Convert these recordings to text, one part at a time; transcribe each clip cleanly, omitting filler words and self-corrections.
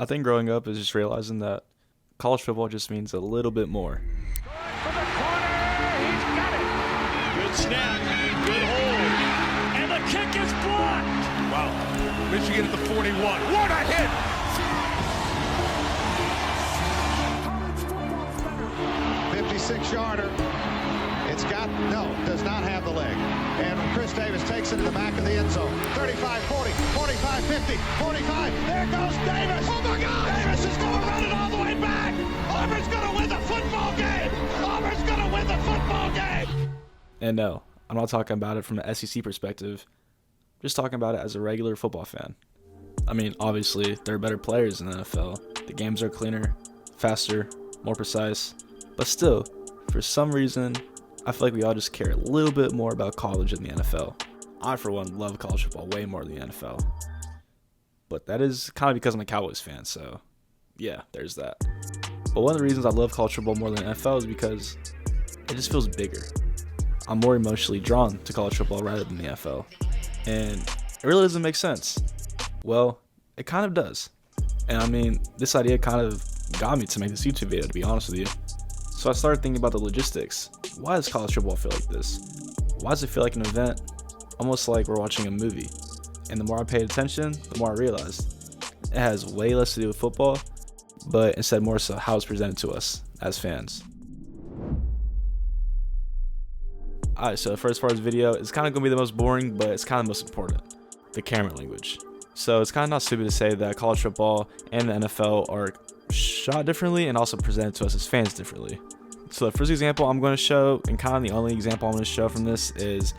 I think growing up is just realizing that college football just means a little bit more. From the corner, he's got it. Good snap, good hold, and the kick is blocked. Wow, Michigan at the 41. What a hit! 56-yarder. It's got, no, does not have the leg. And Chris Davis takes it to the back of the end zone. 35, 40, 45, 50, 45. There goes Davis. Oh my God! Davis is going to run it all the way back. Auburn's going to win the football game. Auburn's going to win the football game. And no, I'm not talking about it from an SEC perspective. I'm just talking about it as a regular football fan. I mean, obviously, there are better players in the NFL. The games are cleaner, faster, more precise. But still, for some reason, I feel like we all just care a little bit more about college than the NFL. I, for one, love college football way more than the NFL. But that is kind of because I'm a Cowboys fan, so yeah, there's that. But one of the reasons I love college football more than the NFL is because it just feels bigger. I'm more emotionally drawn to college football rather than the NFL. And it really doesn't make sense. Well, it kind of does. And I mean, this idea kind of got me to make this YouTube video, to be honest with you. So I started thinking about the logistics. Why does college football feel like this? Why does it feel like an event? Almost like we're watching a movie. And the more I paid attention, the more I realized it has way less to do with football, but instead more so how it's presented to us as fans. Alright, so the first part of this video is kind of going to be the most boring, but it's kind of the most important. The camera language. So it's kind of not stupid to say that college football and the NFL are shot differently and also presented to us as fans differently. So the first example I'm going to show, and kind of the only example I'm going to show from this, is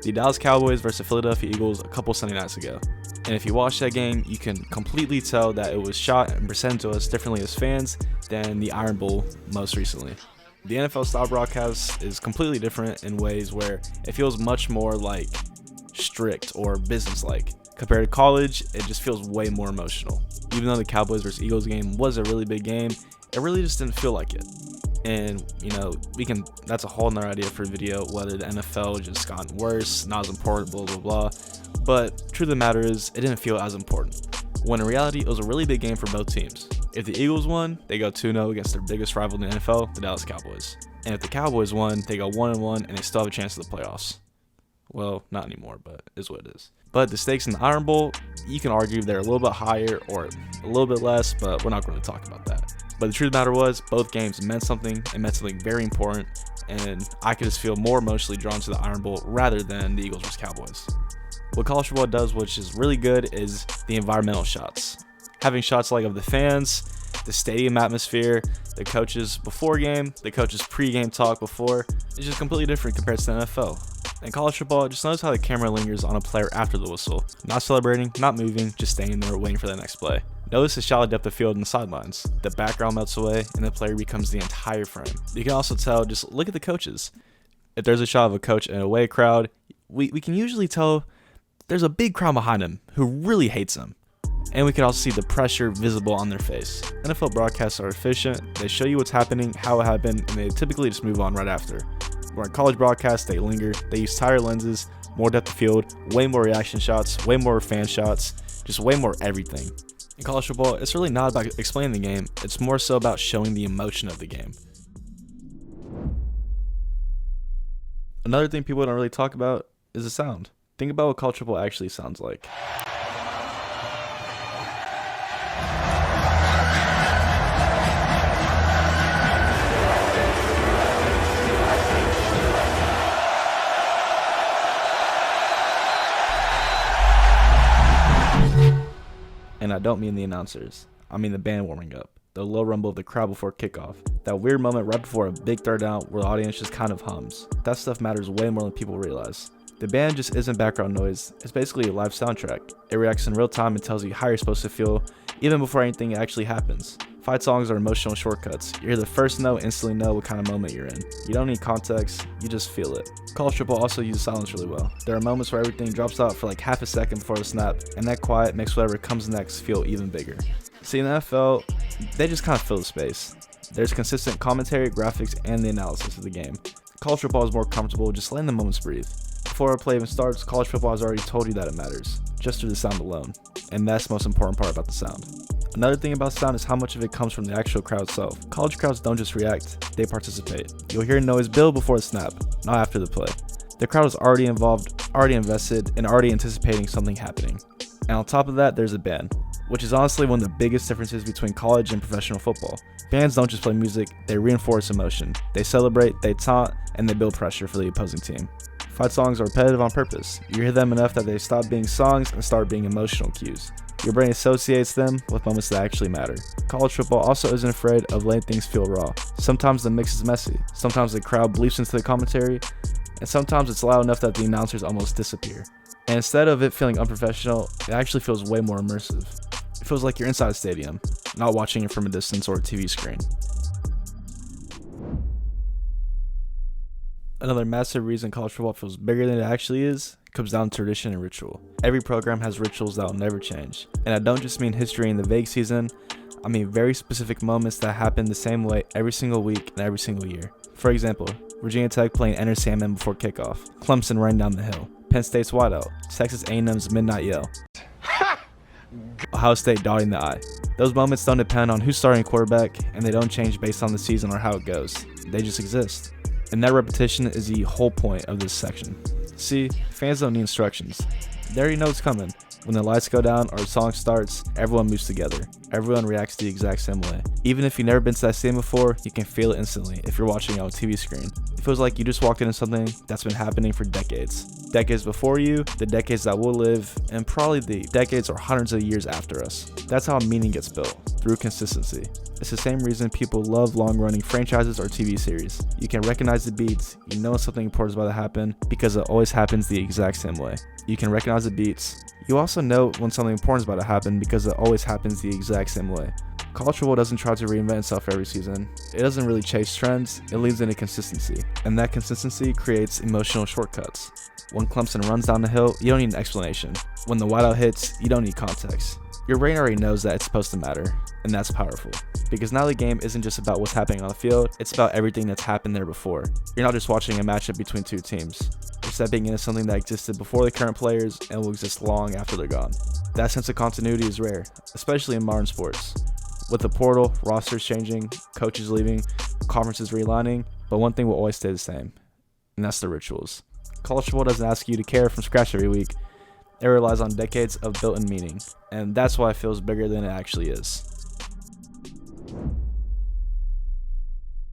the Dallas Cowboys versus the Philadelphia Eagles a couple Sunday nights ago. And if you watch that game, you can completely tell that it was shot and presented to us differently as fans than the Iron Bowl most recently. The NFL style broadcast is completely different in ways where it feels much more like strict or business-like. Compared to college, it just feels way more emotional. Even though the Cowboys versus Eagles game was a really big game, it really just didn't feel like it. And, you know, that's a whole nother idea for a video, whether the NFL just gotten worse, not as important, blah, blah, blah. But truth of the matter is, it didn't feel as important. When in reality, it was a really big game for both teams. If the Eagles won, they go 2-0 against their biggest rival in the NFL, the Dallas Cowboys. And if the Cowboys won, they go 1-1 and they still have a chance at the playoffs. Well, not anymore, but it is what it is. But the stakes in the Iron Bowl, you can argue they're a little bit higher or a little bit less, but we're not going to talk about that. But the truth of the matter was, both games meant something. It meant something very important, and I could just feel more emotionally drawn to the Iron Bowl rather than the Eagles versus Cowboys. What college football does, which is really good, is the environmental shots. Having shots like of the fans, the stadium atmosphere, the coaches before game, the coaches pre-game talk before, is just completely different compared to the NFL. In college football, just notice how the camera lingers on a player after the whistle. Not celebrating, not moving, just staying there waiting for the next play. Notice the shallow depth of field and the sidelines. The background melts away and the player becomes the entire frame. You can also tell, just look at the coaches. If there's a shot of a coach in an away crowd, we can usually tell there's a big crowd behind him who really hates him. And we can also see the pressure visible on their face. NFL broadcasts are efficient, they show you what's happening, how it happened, and they typically just move on right after. Where in college broadcasts, they linger, they use tighter lenses, more depth of field, way more reaction shots, way more fan shots, just way more everything. In college football, it's really not about explaining the game, it's more so about showing the emotion of the game. Another thing people don't really talk about is the sound. Think about what college football actually sounds like. And I don't mean the announcers, I mean the band warming up, the low rumble of the crowd before kickoff, that weird moment right before a big third down where the audience just kind of hums. That stuff matters way more than people realize. The band just isn't background noise, it's basically a live soundtrack. It reacts in real time and tells you how you're supposed to feel, even before anything actually happens. Fight songs are emotional shortcuts. You hear the first note, instantly know what kind of moment you're in. You don't need context, you just feel it. College football also uses silence really well. There are moments where everything drops out for like half a second before the snap, and that quiet makes whatever comes next feel even bigger. See, in the NFL, they just kind of fill the space. There's consistent commentary, graphics, and the analysis of the game. College football is more comfortable just letting the moments breathe. Before a play even starts, college football has already told you that it matters, just through the sound alone. And that's the most important part about the sound. Another thing about sound is how much of it comes from the actual crowd itself. College crowds don't just react, they participate. You'll hear noise build before the snap, not after the play. The crowd is already involved, already invested, and already anticipating something happening. And on top of that, there's a band, which is honestly one of the biggest differences between college and professional football. Bands don't just play music, they reinforce emotion. They celebrate, they taunt, and they build pressure for the opposing team. Fight songs are repetitive on purpose. You hear them enough that they stop being songs and start being emotional cues. Your brain associates them with moments that actually matter. College football also isn't afraid of letting things feel raw. Sometimes the mix is messy, sometimes the crowd bleeps into the commentary, and sometimes it's loud enough that the announcers almost disappear. And instead of it feeling unprofessional, it actually feels way more immersive. It feels like you're inside a stadium, not watching it from a distance or a TV screen. Another massive reason college football feels bigger than it actually is comes down to tradition and ritual. Every program has rituals that will never change. And I don't just mean history in the vague season, I mean very specific moments that happen the same way every single week and every single year. For example, Virginia Tech playing Enter Sandman before kickoff, Clemson running down the hill, Penn State's wideout, Texas A&M's midnight yell, Ohio State dotting the I. Those moments don't depend on who's starting quarterback, and they don't change based on the season or how it goes. They just exist. And that repetition is the whole point of this section. See, fans don't need instructions. They already know what's coming. When the lights go down or a song starts, everyone moves together. Everyone reacts the exact same way. Even if you've never been to that stadium before, you can feel it instantly if you're watching on a TV screen. It feels like you just walked into something that's been happening for decades. Decades before you, the decades that will live, and probably the decades or hundreds of years after us. That's how meaning gets built, through consistency. It's the same reason people love long-running franchises or TV series. You can recognize the beats, you know something important is about to happen, because it always happens the exact same way. You can recognize the beats. You also know when something important is about to happen because it always happens the exact same way. College football doesn't try to reinvent itself every season. It doesn't really chase trends, it leans into consistency. And that consistency creates emotional shortcuts. When Clemson runs down the hill, you don't need an explanation. When the wideout hits, you don't need context. Your brain already knows that it's supposed to matter, and that's powerful. Because now the game isn't just about what's happening on the field, it's about everything that's happened there before. You're not just watching a matchup between two teams. You're stepping into something that existed before the current players and will exist long after they're gone. That sense of continuity is rare, especially in modern sports. With the portal, rosters changing, coaches leaving, conferences realigning, but one thing will always stay the same, and that's the rituals. College football doesn't ask you to care from scratch every week. It relies on decades of built-in meaning, and that's why it feels bigger than it actually is.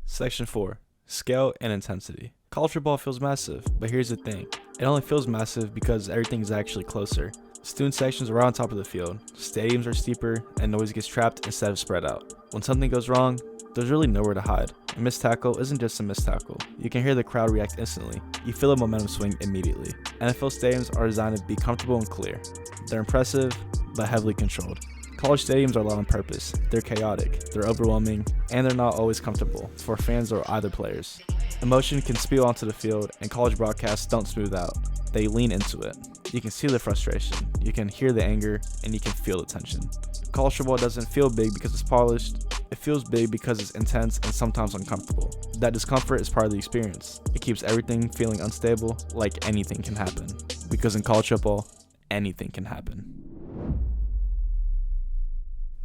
Section 4. Scale and intensity. College football feels massive, but here's the thing. It only feels massive because everything is actually closer. Student sections are right on top of the field, stadiums are steeper, and noise gets trapped instead of spread out. When something goes wrong, there's really nowhere to hide. A missed tackle isn't just a missed tackle. You can hear the crowd react instantly. You feel the momentum swing immediately. NFL stadiums are designed to be comfortable and clear. They're impressive, but heavily controlled. College stadiums are loud on purpose. They're chaotic, they're overwhelming, and they're not always comfortable for fans or either players. Emotion can spill onto the field, and college broadcasts don't smooth out. They lean into it. You can see the frustration, you can hear the anger, and you can feel the tension. College football doesn't feel big because it's polished. It feels big because it's intense and sometimes uncomfortable. That discomfort is part of the experience. It keeps everything feeling unstable, like anything can happen. Because in college football, anything can happen.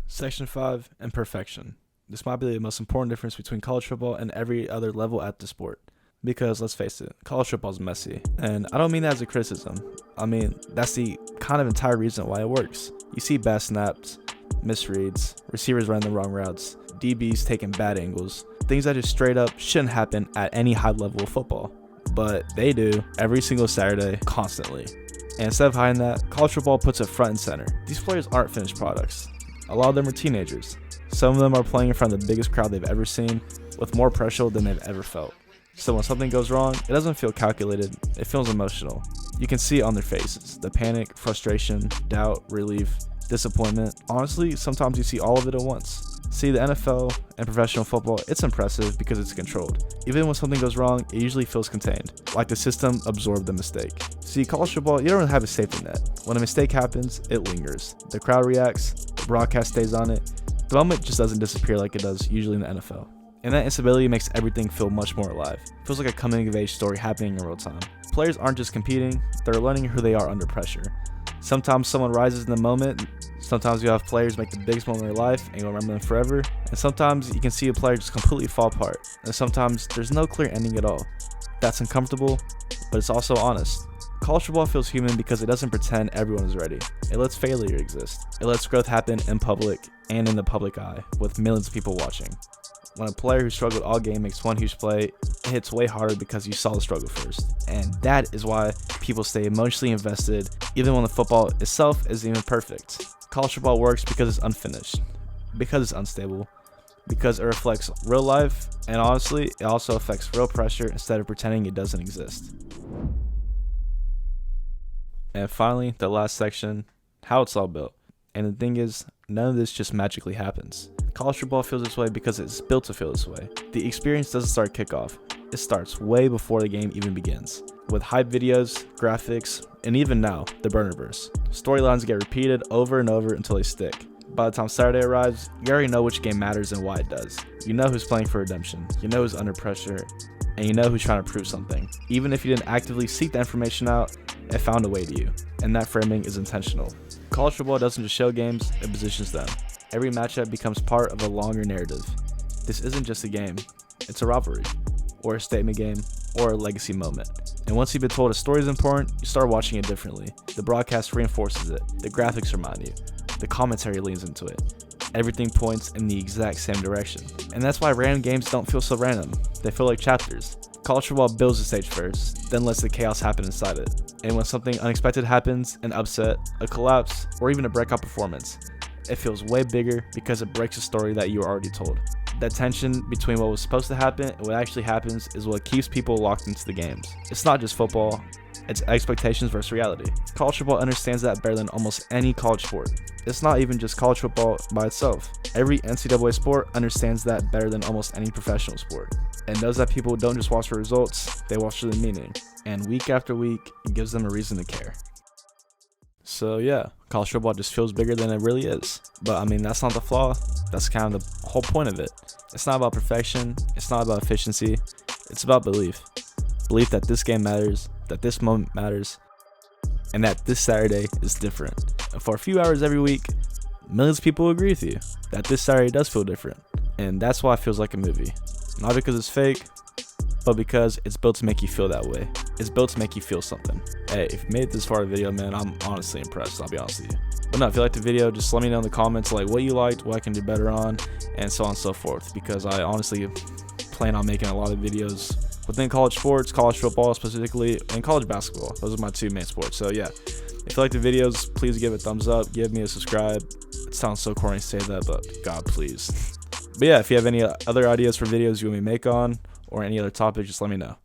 Section 5. Imperfection. This might be the most important difference between college football and every other level at the sport. Because let's face it, college football is messy. And I don't mean that as a criticism. I mean, that's the kind of entire reason why it works. You see bad snaps, misreads, receivers running the wrong routes, DBs taking bad angles, things that just straight up shouldn't happen at any high level of football. But they do every single Saturday, constantly. And instead of hiding that, college football puts it front and center. These players aren't finished products. A lot of them are teenagers. Some of them are playing in front of the biggest crowd they've ever seen, with more pressure than they've ever felt. So when something goes wrong, it doesn't feel calculated, it feels emotional. You can see it on their faces, the panic, frustration, doubt, relief, disappointment. Honestly, sometimes you see all of it at once. See, the NFL and professional football, it's impressive because it's controlled. Even when something goes wrong, it usually feels contained, like the system absorbed the mistake. See, college football, you don't really have a safety net. When a mistake happens, it lingers. The crowd reacts, the broadcast stays on it. The moment just doesn't disappear like it does usually in the NFL. And that instability makes everything feel much more alive. It feels like a coming-of-age story happening in real time. Players aren't just competing, they're learning who they are under pressure. Sometimes someone rises in the moment. Sometimes you have players make the biggest moment of their life and you'll remember them forever. And sometimes you can see a player just completely fall apart. And sometimes there's no clear ending at all. That's uncomfortable, but it's also honest. College football feels human because it doesn't pretend everyone is ready. It lets failure exist. It lets growth happen in public and in the public eye with millions of people watching. When a player who struggled all game makes one huge play, it hits way harder because you saw the struggle first. And that is why people stay emotionally invested even when the football itself isn't even perfect. College football works because it's unfinished, because it's unstable, because it reflects real life, and honestly, it also affects real pressure instead of pretending it doesn't exist. And finally, the last section, how it's all built. And the thing is, none of this just magically happens. College football feels this way because it's built to feel this way. The experience doesn't start kickoff. It starts way before the game even begins. With hype videos, graphics, and even now, the burnerverse. Storylines get repeated over and over until they stick. By the time Saturday arrives, you already know which game matters and why it does. You know who's playing for redemption, you know who's under pressure, and you know who's trying to prove something. Even if you didn't actively seek the information out, it found a way to you, and that framing is intentional. College football doesn't just show games, it positions them. Every matchup becomes part of a longer narrative. This isn't just a game, it's a rivalry, or a statement game, or a legacy moment. And once you've been told a story is important, you start watching it differently. The broadcast reinforces it, the graphics remind you, the commentary leans into it. Everything points in the exact same direction. And that's why random games don't feel so random, they feel like chapters. College football builds the stage first, then lets the chaos happen inside it. And when something unexpected happens, an upset, a collapse, or even a breakout performance, it feels way bigger because it breaks a story that you were already told. That tension between what was supposed to happen and what actually happens is what keeps people locked into the games. It's not just football, it's expectations versus reality. College football understands that better than almost any college sport. It's not even just college football by itself. Every NCAA sport understands that better than almost any professional sport, and knows that people don't just watch for results, they watch for the meaning. And week after week, it gives them a reason to care. So yeah, college football just feels bigger than it really is. But I mean, that's not the flaw. That's kind of the whole point of it. It's not about perfection. It's not about efficiency. It's about belief. Belief that this game matters, that this moment matters, and that this Saturday is different. And for a few hours every week, millions of people will agree with you that this Saturday does feel different. And that's why it feels like a movie. Not because it's fake, but because it's built to make you feel that way. It's built to make you feel something. Hey, if you made it this far in the video, man, I'm honestly impressed, I'll be honest with you. But no, if you liked the video, just let me know in the comments like what you liked, what I can do better on, and so on and so forth. Because I honestly plan on making a lot of videos within college sports, college football specifically, and college basketball. Those are my two main sports. So yeah, if you like the videos, please give it a thumbs up, give me a subscribe. It sounds so corny to say that, but God, please. But yeah, if you have any other ideas for videos you want me to make on, or any other topic, just let me know.